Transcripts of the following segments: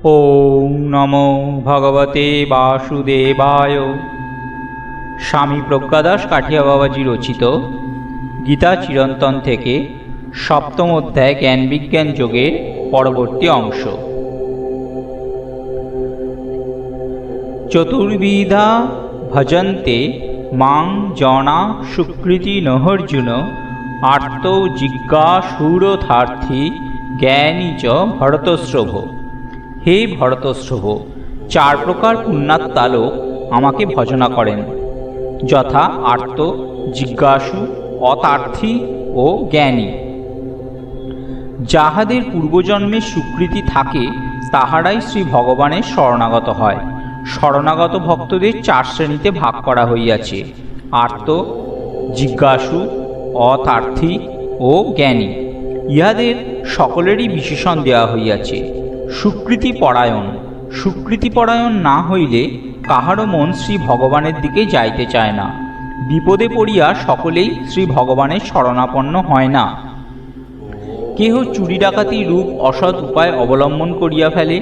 ওম নমো ভগবতে বাসুদেবায়। স্বামী প্রজ্ঞাদাস কাঠিয়া বাবাজি রচিত গীতা চিরন্তন থেকে সপ্তম অধ্যায় জ্ঞান বিজ্ঞান যোগের পরবর্তী অংশ। চতুর্বিধা ভজন্তে মাং জনা সুকৃতি নহর্জুন আর্ত জিজ্ঞাসুরথার্থী জ্ঞানী চ ভরতশ্রভ। হে ভরতশ্রভ, চার প্রকার পুণ্যাত্মা লোক আমাকে ভজনা করেন, যথা আর্ত, জিজ্ঞাসু, অতার্থী ও জ্ঞানী। যাহাদের পূর্বজন্মের স্বীকৃতি থাকে তাহারাই শ্রী ভগবানের শরণাগত হয়। শরণাগত ভক্তদের চার শ্রেণীতে ভাগ করা হইয়াছে: আর্ত, জিজ্ঞাসু, অতার্থী ও জ্ঞানী। ইহাদের সকলেরই বিশেষণ দেওয়া হইয়াছে। সুকৃতিপরায়ণ। সুকৃতিপরায়ণ না হইলে কাহারও মন শ্রী ভগবানের দিকে যাইতে চায় না। বিপদে পড়িয়া সকলেই শ্রী ভগবানের শরণাপন্ন হয় না। কেহ চুরি ডাকাতি রূপ অসৎ উপায় অবলম্বন করিয়া ফেলে।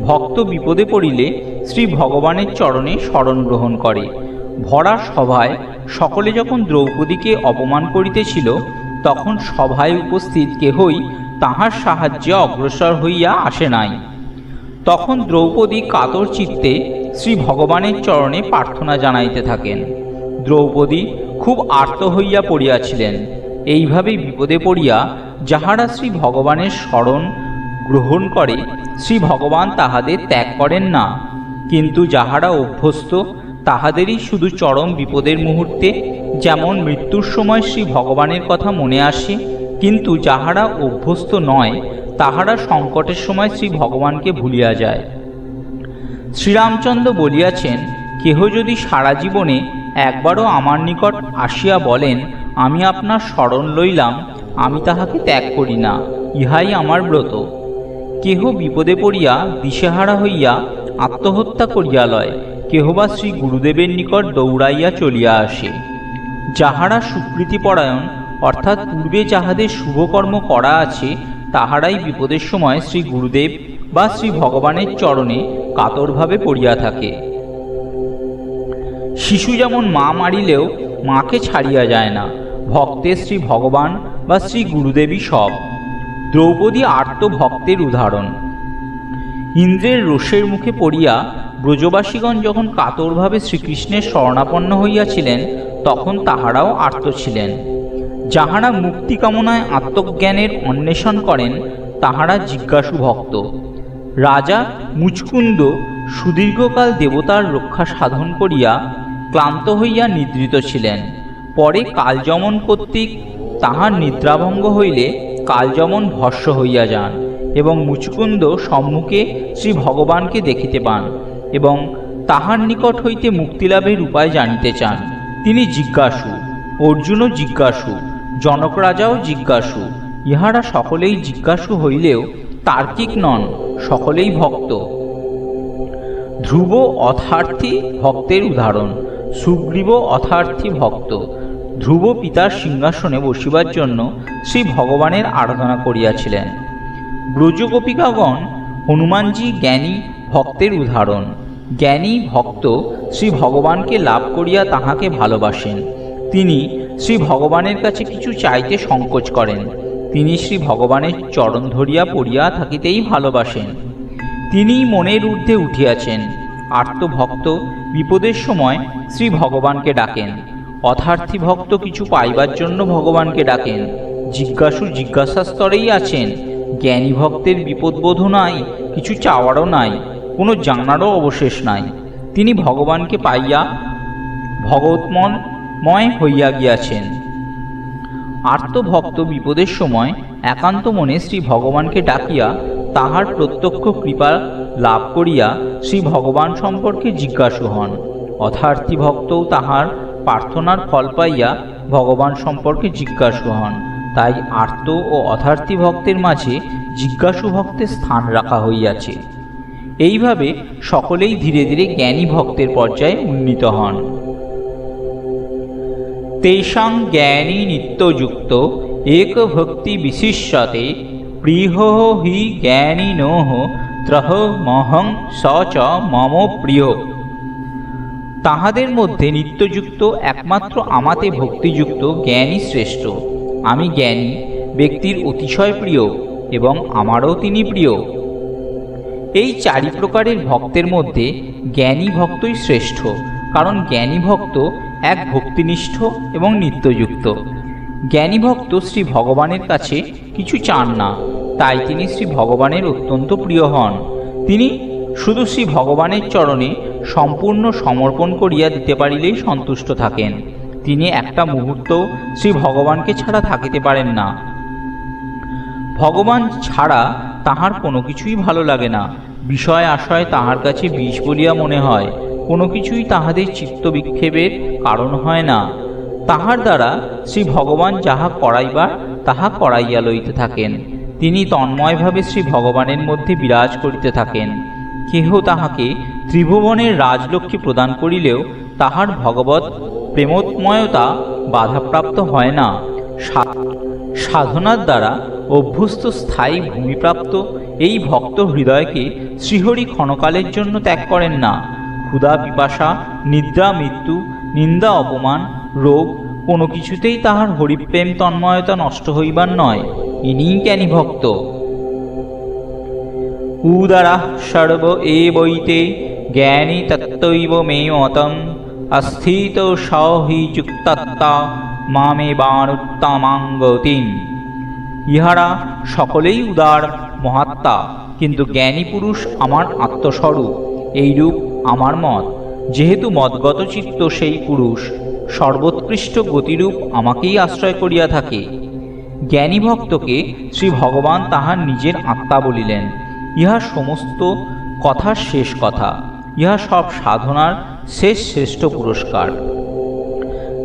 ভক্ত বিপদে পড়িলে শ্রী ভগবানের চরণে শরণ গ্রহণ করে। ভরা সভায় সকলে যখন দ্রৌপদীকে অপমান করিতেছিল, তখন সভায় উপস্থিত কেহই তাহার সাহায্যে অগ্রসর হইয়া আসে নাই। তখন দ্রৌপদী কাতর চিত্তে শ্রী ভগবানের চরণে প্রার্থনা জানাইতে থাকেন। দ্রৌপদী খুব আর্ত হইয়া পড়িয়াছিলেন। এইভাবে বিপদে পড়িয়া যাহারা শ্রী ভগবানের শরণ গ্রহণ করে, শ্রী ভগবান তাহাদের ত্যাগ করেন না। কিন্তু যাহারা অভ্যস্ত, তাহাদেরই শুধু চরম বিপদের মুহূর্তে, যেমন মৃত্যুর সময় শ্রী ভগবানের কথা মনে আসে। কিন্তু যাহারা অভ্যস্ত নয়, তাহারা সংকটের সময় শ্রী ভগবানকে ভুলিয়া যায়। শ্রীরামচন্দ্র বলিয়াছেন, কেহ যদি সারা জীবনে একবারও আমার নিকট আসিয়া বলেন, আমি আপনার শরণ লইলাম, আমি তাহাকে ত্যাগ করি না, ইহাই আমার ব্রত। কেহ বিপদে পড়িয়া দিশেহারা হইয়া আত্মহত্যা করিয়া লয়, কেহ বা শ্রী গুরুদেবের নিকট দৌড়াইয়া চলিয়া আসে। যাহারা সুকৃতিপরায়ণ, অর্থাৎ পূর্বে যাহাদের শুভকর্ম করা আছে, তাহারাই বিপদের সময় শ্রী গুরুদেব বা শ্রী ভগবানের চরণে কাতরভাবে পড়িয়া থাকে। শিশু যেমন মা মারিলেও মাকে ছাড়িয়া যায় না, ভক্তের শ্রী ভগবান বা শ্রী গুরুদেবই সব। দ্রৌপদী আর্ত ভক্তের উদাহরণ। ইন্দ্রের রোষের মুখে পড়িয়া ব্রজবাসীগণ যখন কাতরভাবে শ্রীকৃষ্ণের শরণাপন্ন হইয়াছিলেন, তখন তাহারাও আর্ত ছিলেন। যাহারা মুক্তি কামনায় আত্মজ্ঞানের অন্বেষণ করেন, তাহারা জিজ্ঞাসু ভক্ত। রাজা মুচকুন্দ সুদীর্ঘকাল দেবতার রক্ষা সাধন করিয়া ক্লান্ত হইয়া নিদ্রিত ছিলেন। পরে কালযমন কর্তৃক তাহার নিদ্রাভঙ্গ হইলে কালযমন ভস্ম হইয়া যান এবং মুচকুন্দ সম্মুখে শ্রী ভগবানকে দেখিতে পান এবং তাহার নিকট হইতে মুক্তিলাভের উপায় জানিতে চান। তিনি জিজ্ঞাসু। অর্জুনও জিজ্ঞাসু, জনক রাজাও জিজ্ঞাসু। ইহারা সকলেই জিজ্ঞাসু হইলেও তার্কিক নন, সকলেই ভক্ত। ধ্রুব অথার্থী ভক্তের উদাহরণ। সুগ্রীব অথার্থী ভক্ত। ধ্রুব পিতার সিংহাসনে বসিবার জন্য শ্রী ভগবানের আরাধনা করিয়াছিলেন। ব্রজগোপিকাগণ হনুমানজি জ্ঞানী ভক্তের উদাহরণ। জ্ঞানী ভক্ত শ্রী ভগবানকে লাভ করিয়া তাহাকে ভালোবাসেন। তিনি শ্রী ভগবানের কাছে কিছু চাইতে সংকোচ করেন। তিনি শ্রী ভগবানের চরণ ধরিয়া পড়িয়া থাকিতেই ভালোবাসেন। তিনিই মনের ঊর্ধ্বে উঠিয়াছেন। আর্ত ভক্ত বিপদের সময় শ্রী ভগবানকে ডাকেন। অথার্থী ভক্ত কিছু পাইবার জন্য ভগবানকে ডাকেন। জিজ্ঞাসু জিজ্ঞাসা স্তরেই আছেন। জ্ঞানী ভক্তের বিপদবোধ নাই, কিছু চাওয়ারও নাই, কোনো জানারও অবশেষ নাই। তিনি ভগবানকে পাইয়া ভগবৎময় হইয়া গিয়াছেন। আর্ত ভক্ত বিপদের সময় একান্ত মনে শ্রী ভগবানকে ডাকিয়া তাহার প্রত্যক্ষ কৃপা লাভ করিয়া শ্রী ভগবান সম্পর্কে জিজ্ঞাসু হন। অথার্থী ভক্তও তাহার প্রার্থনার ফল পাইয়া ভগবান সম্পর্কে জিজ্ঞাসু হন। তাই আর্ত ও অথার্থী ভক্তের মাঝে জিজ্ঞাসু ভক্তের স্থান রাখা হইয়াছে। এইভাবে সকলেই ধীরে ধীরে জ্ঞানী ভক্তের পর্যায়ে উন্নীত হন। তেষাং জ্ঞানী নিত্যযুক্ত এক ভক্তি বিশিষ্যতে প্রিয় হি জ্ঞানীনঃ পুত্রঃ মহং স চ মম প্রিয়। তাহাদের মধ্যে নিত্যযুক্ত একমাত্র আমাতে ভক্তিযুক্ত জ্ঞানী শ্রেষ্ঠ। আমি জ্ঞানী ব্যক্তির অতিশয় প্রিয় এবং আমারও তিনি প্রিয়। এই চারি প্রকারের ভক্তের মধ্যে জ্ঞানী ভক্তই শ্রেষ্ঠ, কারণ জ্ঞানী ভক্ত এক ভক্তিনিষ্ঠ এবং নিত্যযুক্ত। জ্ঞানী ভক্ত শ্রী ভগবানের কাছে কিছু চান না, তাই তিনি শ্রী ভগবানের অত্যন্ত প্রিয় হন। তিনি শুধু শ্রী ভগবানের চরণে সম্পূর্ণ সমর্পণ করিয়া দিতে পারিলেই সন্তুষ্ট থাকেন। তিনি একটা মুহূর্ত শ্রী ভগবানকে ছাড়া থাকিতে পারেন না। ভগবান ছাড়া তাহার কোনো কিছুই ভালো লাগে না। বিষয় আশয় তাহার কাছে বিষ বলিয়া মনে হয়। কোনো কিছুই তাহাদের চিত্ত বিক্ষেপের কারণ হয় না। তাহার দ্বারা শ্রী ভগবান যাহা করাইবার তাহা করাইয়া লইতে থাকেন। তিনি তন্ময়ভাবে শ্রী ভগবানের মধ্যে বিরাজ করিতে থাকেন। কেহ তাহাকে ত্রিভুবনের রাজলক্ষ্মী প্রদান করিলেও তাহার ভগবৎ প্রেমোৎময়তা বাধাপ্রাপ্ত হয় না। সাধনার দ্বারা অভ্যস্ত স্থায়ী ভূমিপ্রাপ্ত এই ভক্ত হৃদয়কে শ্রীহরি ক্ষণকালের জন্য ত্যাগ করেন না। ক্ষুধা পিপাসা, নিদ্রা, মৃত্যু, নিন্দা, অপমান, রোগ কোনো কিছুতেই তাহার হরিপ্রেম তন্ময়তা নষ্ট হইবার নয়। ইনিই জ্ঞানী ভক্ত। উদারাঃ সর্ব এবৈতে জ্ঞানী তত্ত্বৈব মে মতম অস্থিত স হি যুক্তাত্মা মামেবানুত্তমাং গতিম। ইহারা সকলেই উদার মহাত্মা, কিন্তু জ্ঞানী পুরুষ আমার আত্মস্বরূপ, এইরূপ আমার মত। যেহেতু মদগত চিত্ত সেই পুরুষ সর্বোৎকৃষ্ট গতিরূপ আমাকেই আশ্রয় করিয়া থাকে। জ্ঞানী ভক্তকে শ্রী ভগবান তাহার নিজের আত্মা বলিলেন। ইহা সমস্ত কথার শেষ কথা। ইহা সব সাধনার শেষ শ্রেষ্ঠ পুরস্কার।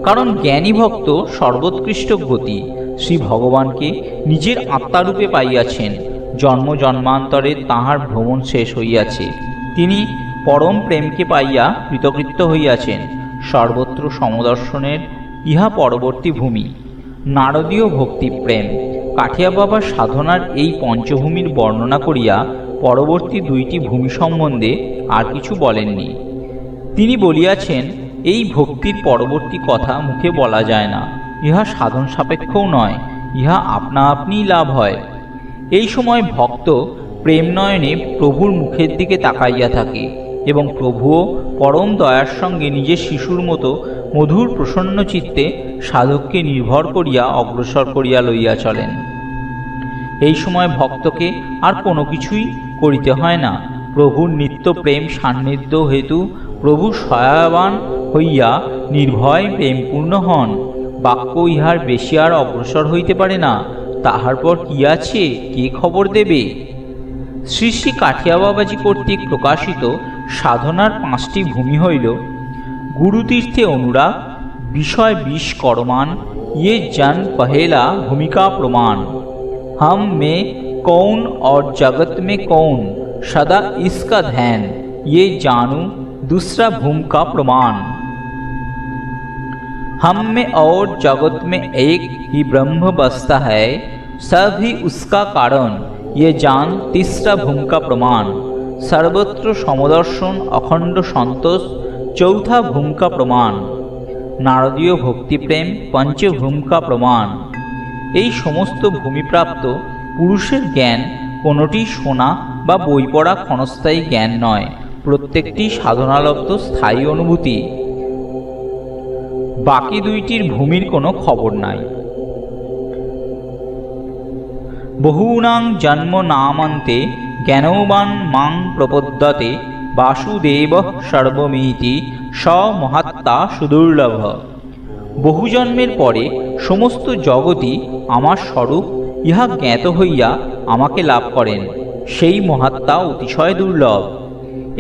কারণ জ্ঞানী ভক্ত সর্বোৎকৃষ্ট গতি শ্রী ভগবানকে নিজের আত্মারূপে পাইয়াছেন। জন্ম জন্মান্তরে তাহার ভ্রমণ শেষ হইয়াছে। তিনি পরম প্রেমকে পাইয়া কৃতকৃত্য হইয়াছেন। সর্বত্র সমদর্শনের ইহা পরবর্তী ভূমি। নারদীয় ভক্তিপ্রেম কাঠিয়া বাবার সাধনার এই পঞ্চভূমির বর্ণনা করিয়া পরবর্তী দুইটি ভূমি সম্বন্ধে আর কিছু বলেননি। তিনি বলিয়াছেন, এই ভক্তির পরবর্তী কথা মুখে বলা যায় না। ইহা সাধন সাপেক্ষও নয়, ইহা আপনা আপনিই লাভ হয়। এই সময় ভক্ত প্রেম নয়নে প্রভুর মুখের দিকে তাকাইয়া থাকে এবং প্রভুও পরম দয়ার সঙ্গে নিজের শিশুর মতো মধুর প্রসন্ন চিত্তে সাধককে নির্ভর করিয়া অগ্রসর করিয়া লইয়া চলেন। এই সময় ভক্তকে আর কোনো কিছুই করিতে হয় না। প্রভুর নিত্য প্রেম সান্নিধ্য হেতু প্রভু সহায়বান হইয়া নির্ভয় প্রেমপূর্ণ হন। বাক্য ইহার বেশি আর অগ্রসর হইতে পারে না। তাহার পর কি আছে, কে খবর দেবে? শ্রী শ্রী কাঠিয়া বাবাজি কর্তৃক প্রকাশিত সাধনার 5টি ভূমি হইল গুরুতীর্থে অনুরাগ, বিষয় বিষ করমান, ये जन पहला भूमिका प्रमाण, हम में कौन और जगत में कौन, सदा इसका ध्यान, ये जानू दूसरा भूमिका प्रमाण। हम में और जगत में एक ही ब्रह्म बसता है, सभी उसका कारण, ये जान तीसरा भूमिका प्रमाण। सर्वत्र समदर्शन अखंड संतोष, चौथा भूमिका प्रमाण। नारदीय भक्तिप्रेम पंच भूमिका प्रमाण। এই সমস্ত ভূমিপ্রাপ্ত পুরুষের জ্ঞান কোনোটি শোনা বা বই পড়া ক্ষণস্থায়ী জ্ঞান নয়, প্রত্যেকটি সাধনালব্ধ স্থায়ী অনুভূতি। বাকি দুইটির ভূমির কোনো খবর নাই। বহুনাং জন্ম নামান্তে জ্ঞানবান মাং প্রপদ্যতে, বাসুদেব সর্বমিতি স মহাত্মা সুদুর্লভ। বহু জন্মের পরে সমস্ত জগৎই আমার স্বরূপ ইহা জ্ঞাত হইয়া আমাকে লাভ করেন, সেই মহাত্মা অতিশয় দুর্লভ।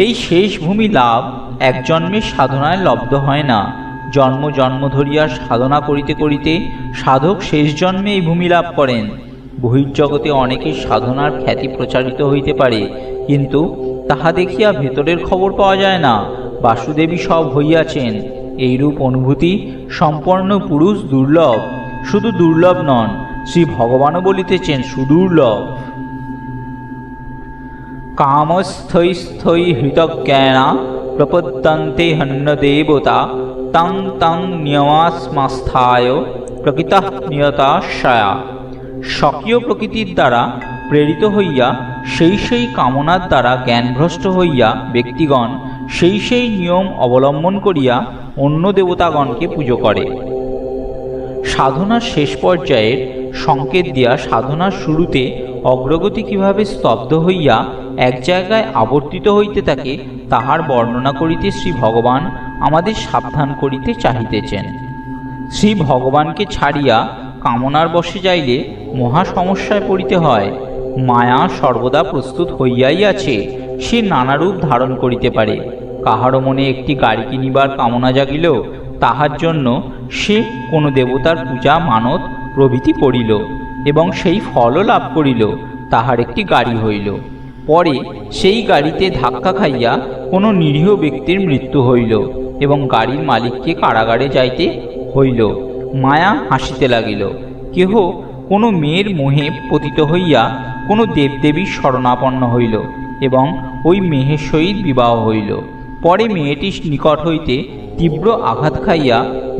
এই শেষ ভূমি লাভ এক জন্মের সাধনায় লব্ধ হয় না। জন্ম জন্ম ধরিয়া সাধনা করিতে করিতে সাধক শেষ জন্মে এই ভূমি লাভ করেন। বহির্জগতে অনেকের সাধনার খ্যাতি প্রচারিত হইতে পারে, কিন্তু তাহা দেখিয়া ভেতরের খবর পাওয়া যায় না। বাসুদেবী সব হইয়াছেন, এইরূপ অনুভূতি সম্পন্ন পুরুষ দুর্লভ। শুধু দুর্লভ নন, শ্রী ভগবানও বলিতেছেন সুদুর্লভ। কামস্থৈস্থৈ হৃতজ্ঞানা প্রপদ্যন্তে হন্য দেবতা তং তং নিয়মাসমস্থায় প্রকৃতঃ নিয়তাশয়া। স্বকীয় প্রকৃতির দ্বারা প্রেরিত হইয়া সেই কামনার দ্বারা জ্ঞানভ্রষ্ট হইয়া ব্যক্তিগণ সেই নিয়ম অবলম্বন করিয়া অন্য দেবতাগণকে পুজো করে। সাধনার শেষ পর্যায়ের সংকেত দিয়া সাধনার শুরুতে অগ্রগতি কিভাবে স্তব্ধ হইয়া এক জায়গায় আবর্তিত হইতে থাকে তাহার বর্ণনা করিতে শ্রী ভগবান আমাদের সাবধান করিতে চাহিতেছেন। শ্রী ভগবানকে ছাড়িয়া কামনার বশে যাইলে মহা সমস্যায় পড়িতে হয়। মায়া সর্বদা প্রস্তুত হইয়াই আছে, সে নানা রূপ ধারণ করিতে পারে। কাহারও মনে একটি গাড়ি কিনিবার কামনা জাগিল, তাহার জন্য সে কোনো দেবতার পূজা মানত প্রভৃতি করিল এবং সেই ফলও লাভ করিল, তাহার একটি গাড়ি হইল। পরে সেই গাড়িতে ধাক্কা খাইয়া কোনো নিরীহ ব্যক্তির মৃত্যু হইল এবং গাড়ির মালিককে কারাগারে যাইতে হইল। মায়া হাসিতে লাগিল। কেহ কোনো মেয়ের মোহে পতিত হইয়া কোনো দেবদেবীর শরণাপন্ন হইল এবং ওই মেয়ের সহিত বিবাহ হইল। পরে মেয়েটির নিকট হইতে তীব্র আঘাত খাইয়া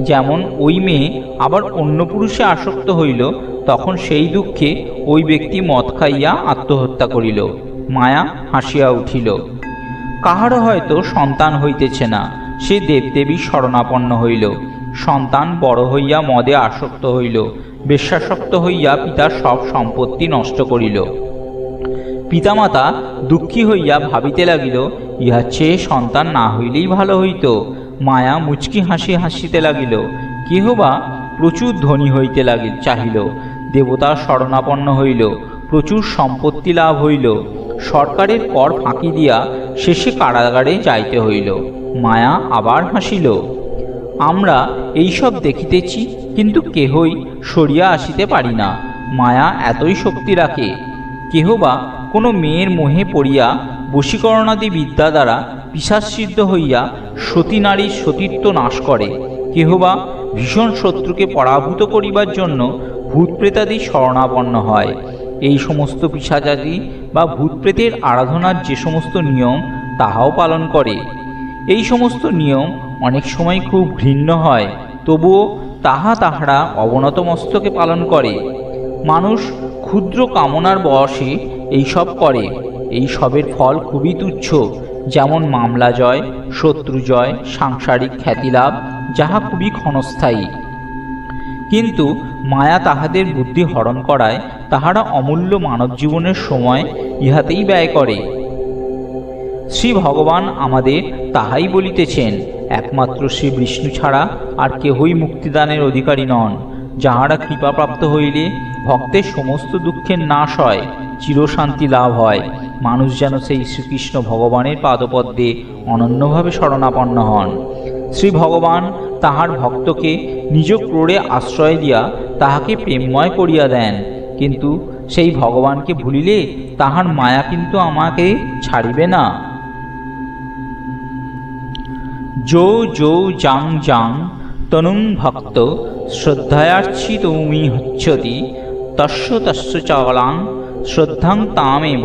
যেমন ওই মেয়ে আবার অন্য পুরুষে আসক্ত হইল, তখন সেই দুঃখে ওই ব্যক্তি মদ খাইয়া আত্মহত্যা করিল। মায়া হাসিয়া উঠিল। কাহারও হয়তো সন্তান হইতেছে না, সে দেবদেবীর শরণাপন্ন হইল। সন্তান বড় হইয়া মদে আসক্ত হইল, বেশ্যাসক্ত হইয়া পিতার সব সম্পত্তি নষ্ট করিল। পিতামাতা দুঃখী হইয়া ভাবিতে লাগিল, ইহার চেয়ে সন্তান না হইলেই ভালো হইত। মায়া মুচকি হাসিতে লাগিল। কেহ বা প্রচুর ধনী হইতে চাহিল, দেবতার শরণাপন্ন হইল, প্রচুর সম্পত্তি লাভ হইল। সরকারের কর ফাঁকি দিয়া শেষে কারাগারে যাইতে হইল। মায়া আবার হাসিল। আমরা এইসব দেখিতেছি, কিন্তু কেহই সরিয়া আসিতে পারি না। মায়া এতই শক্তি রাখে। কেহ বা কোনো মেয়ের মোহে পড়িয়া বশীকরণাদি বিদ্যা দ্বারা পিশাচসিদ্ধ হইয়া সতী নারীর সতীত্ব নাশ করে। কেহ বা ভীষণ শত্রুকে পরাভূত করিবার জন্য ভূতপ্রেতাদি শরণাপন্ন হয়। এই সমস্ত পিশাচাদি বা ভূতপ্রেতের আরাধনার যে সমস্ত নিয়ম তাহাও পালন করে। এই সমস্ত নিয়ম অনেক সময় খুব ঘৃণ্য হয়, তবুও তাহারা অবনত মস্তকে পালন করে। মানুষ ক্ষুদ্র কামনার বশে এইসব করে। এই সবের ফল খুবই তুচ্ছ, যেমন মামলা জয়, শত্রু জয়, সাংসারিক খ্যাতিলাভ, যাহা খুবই ক্ষণস্থায়ী। কিন্তু মায়া তাহাদের বুদ্ধি হরণ করায় তাহারা অমূল্য মানব জীবনের সময় ইহাতেই ব্যয় করে। শ্রী ভগবান আমাদের তাহাই বলিতেছেন। একমাত্র শ্রী বিষ্ণু ছাড়া আর কেহই মুক্তিদানের অধিকারী নন। যাহারা কৃপাপ্রাপ্ত হইলে ভক্তের সমস্ত দুঃখের নাশ হয়, চিরশান্তি লাভ হয়। মানুষ যেন সেই শ্রীকৃষ্ণ ভগবানের পাদপদ্মে অনন্যভাবে শরণাপন্ন হন। শ্রী ভগবান তাহার ভক্তকে নিজ ক্রোড়ে আশ্রয় দিয়া তাহাকে প্রেমময় করিয়া দেন। কিন্তু সেই ভগবানকে ভুলিলে তাহার মায়া কিন্তু আমাকে ছাড়িবে না। যো যো জাং জাং তনুং ভক্ত শ্রদ্ধায়ার্চিতৌমি হচ্ছতি তস্য চালাং শ্রদ্ধাং তামেব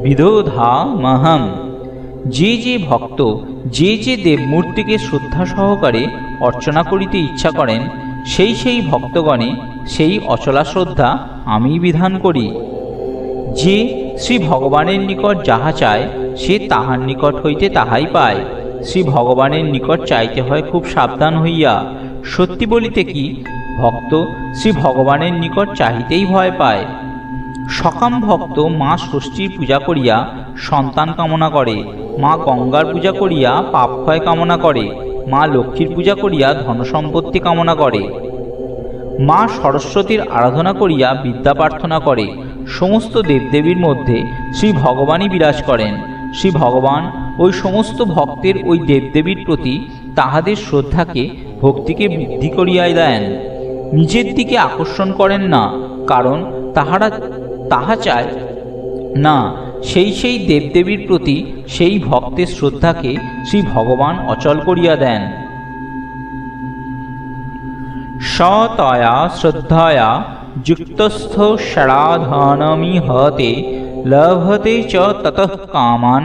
বিদধামহম। যে ভক্ত যে দেবমূর্তিকে শ্রদ্ধা সহকারে অর্চনা করিতে ইচ্ছা করেন, সেই ভক্তগণে সেই অচলা শ্রদ্ধা আমি বিধান করি। যে শ্রী ভগবানের নিকট যাহা চায়, সে তাহার নিকট হইতে তাহাই পায়। শ্রী ভগবানের নিকট চাইতে হয় খুব সাবধান হইয়া। সত্যি বলিতে কি, ভক্ত শ্রী ভগবানের নিকট চাহিতেই ভয় পায়। সকাম ভক্ত মা ষষ্ঠীর পূজা করিয়া সন্তান কামনা করে, মা গঙ্গার পূজা করিয়া পাপ ক্ষয় কামনা করে, মা লক্ষ্মীর পূজা করিয়া ধনসম্পত্তি কামনা করে, মা সরস্বতীর আরাধনা করিয়া বিদ্যা প্রার্থনা করে। সমস্ত দেবদেবীর মধ্যে শ্রী ভগবানই বিরাজ করেন। শ্রী ভগবান ওই সমস্ত ভক্তের ওই দেবদেবীর প্রতি তাহাদের শ্রদ্ধাকে, ভক্তিকে বৃদ্ধি করিয়া দেন। নিজের দিকে আকর্ষণ করেন না, কারণ তাহা চায় না সেই দেবদেবীর প্রতি সেই ভক্তের শ্রদ্ধাকে শ্রী ভগবান অচল করিয়া দেন। সতয়া শ্রদ্ধায়া যুক্তস্থ সারাধনমিহতে লভতে চ ততঃ কামান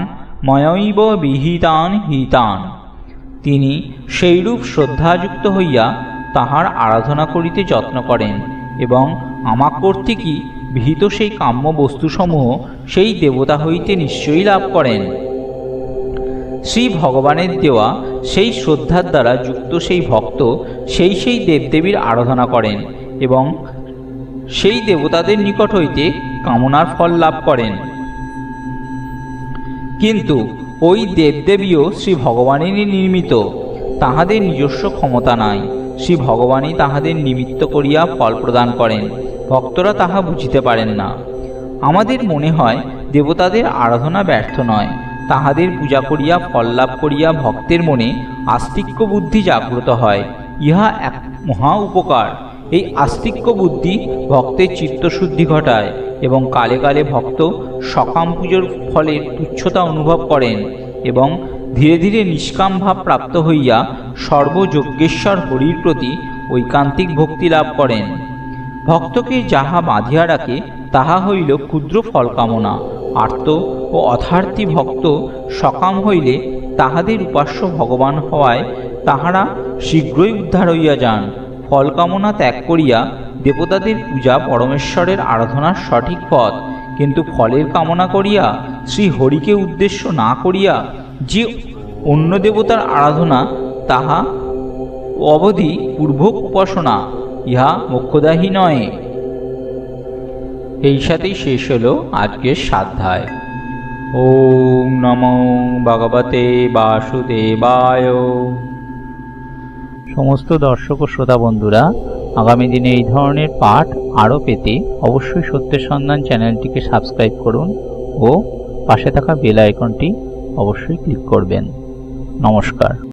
ময়ৈব বিহিতান হিতান। তিনি সেইরূপ শ্রদ্ধাযুক্ত হইয়া তাহার আরাধনা করিতে যত্ন করেন এবং আমার কর্তৃকই বিহিত সেই কাম্য বস্তুসমূহ সেই দেবতা হইতে নিশ্চয়ই লাভ করেন। শ্রী ভগবানের দেওয়া সেই শ্রদ্ধার দ্বারা যুক্ত সেই ভক্ত সেই দেবদেবীর আরাধনা করেন এবং সেই দেবতাদের নিকট হইতে কামনার ফল লাভ করেন। কিন্তু ওই দেবদেবীও শ্রী ভগবানেরই নির্মিত, তাহাদের নিজস্ব ক্ষমতা নাই। শ্রী ভগবানই তাহাদের নিমিত্ত করিয়া ফল প্রদান করেন, ভক্তরা তাহা বুঝিতে পারেন না। আমাদের মনে হয় দেবতাদের আরাধনা ব্যর্থ নয়, তাহাদের পূজা করিয়া ফল লাভ করিয়া ভক্তের মনে আস্তিক্য বুদ্ধি জাগ্রত হয়, ইহা এক মহা উপকার। এই আস্তিক্য বুদ্ধি ভক্তের চিত্তশুদ্ধি ঘটায় এবং কালে কালে ভক্ত সকাম পুজোর ফলের তুচ্ছতা অনুভব করেন এবং ধীরে ধীরে নিষ্কাম ভাব প্রাপ্ত হইয়া সর্বযজ্ঞেশ্বর হরির প্রতি ঐকান্তিক ভক্তি লাভ করেন। ভক্তকে যাহা বাঁধিয়া রাখে তাহা হইল ক্ষুদ্র ফল কামনা। আর্ত ও অথার্থী ভক্ত সকাম হইলে তাহাদের উপাস্য ভগবান হওয়ায় তাহারা শীঘ্রই উদ্ধার হইয়া যান। ফল কামনা ত্যাগ করিয়া দেবতাদের পূজা পরমেশ্বরের আরাধনার সঠিক পথ, কিন্তু ফলের কামনা করিয়া শ্রী হরিকে উদ্দেশ্য না করিয়া যে অন্য দেবতার আরাধনা তাহা অবধি পূর্বক উপাসনা, ইহা মোক্ষদায়ী নয়। এই সাথেই শেষ হলো আজকের স্বাধ্যায়। ওম নমো ভগবতে বাসুদেবায়। সমস্ত দর্শক ও শ্রোতা বন্ধুরা, আগামী দিনে এই ধরনের পাঠ আরও পেতে অবশ্যই সত্যের সন্ধান চ্যানেলটিকে সাবস্ক্রাইব করুন ও পাশে থাকা বেল আইকনটি অবশ্যই ক্লিক করবেন। নমস্কার।